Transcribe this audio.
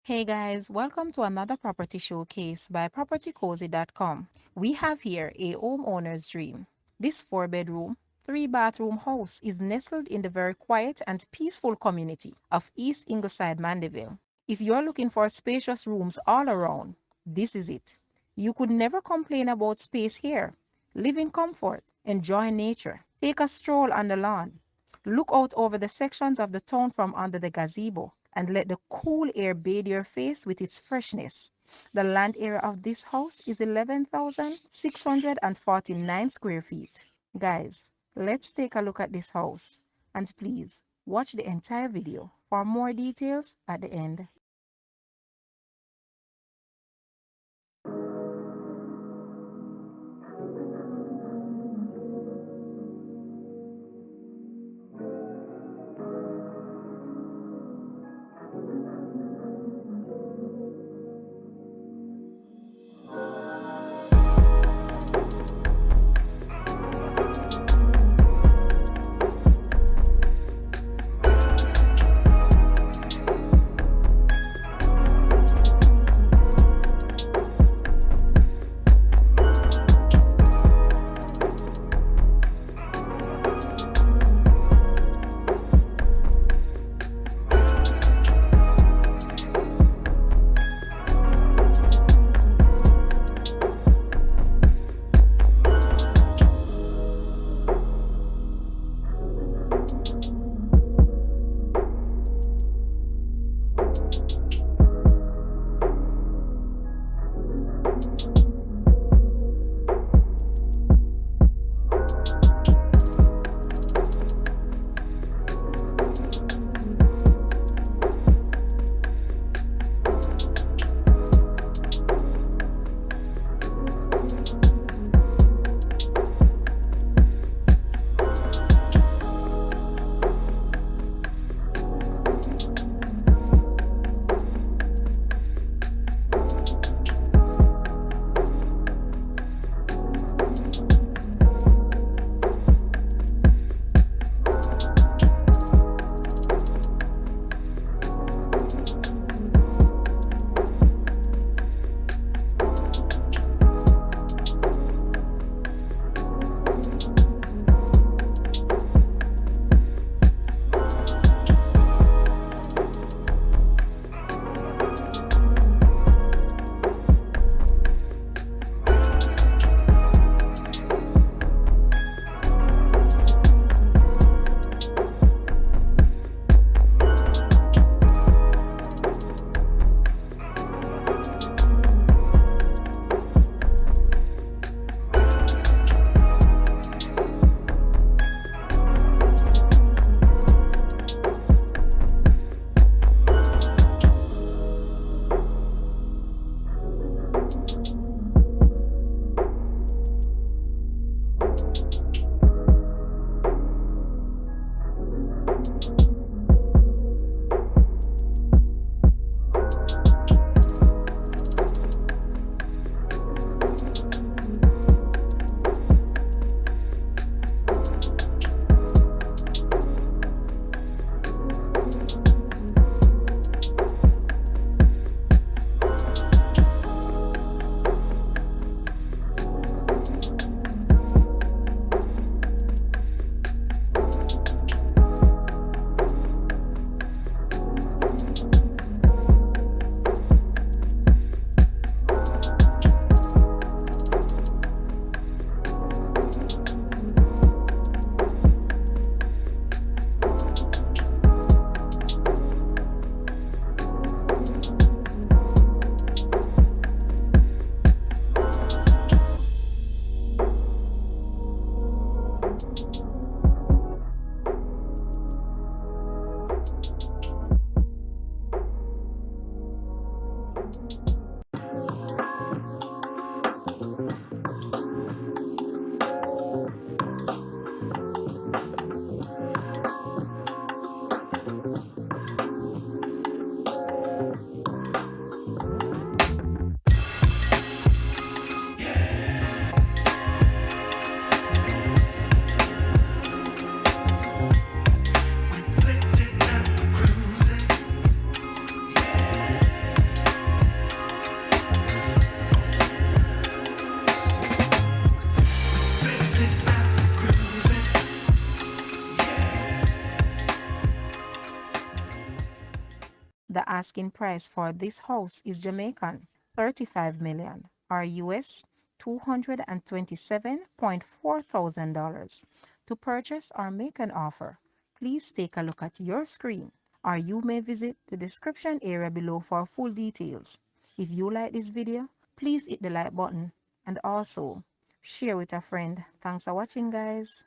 Hey guys, welcome to another property showcase by propertycozy.com. We have here a homeowner's dream. This 4-bedroom, 3-bathroom house is nestled in the very quiet and peaceful community of East Ingleside, Mandeville. If you're looking for spacious rooms all around, this is it. You could never complain about space here. Live in comfort, enjoy nature, take a stroll on the lawn, look out over the sections of the town from under the gazebo, and let the cool air bathe your face with its freshness. The land area of this house is 11,649 square feet. Guys, let's take a look at this house. And please, watch the entire video for more details at the end. The asking price for this house is Jamaican, 35 million, or US $227.4 thousand. To purchase or make an offer, please take a look at your screen, or you may visit the description area below for full details. If you like this video, please hit the like button and also share with a friend. Thanks for watching, guys.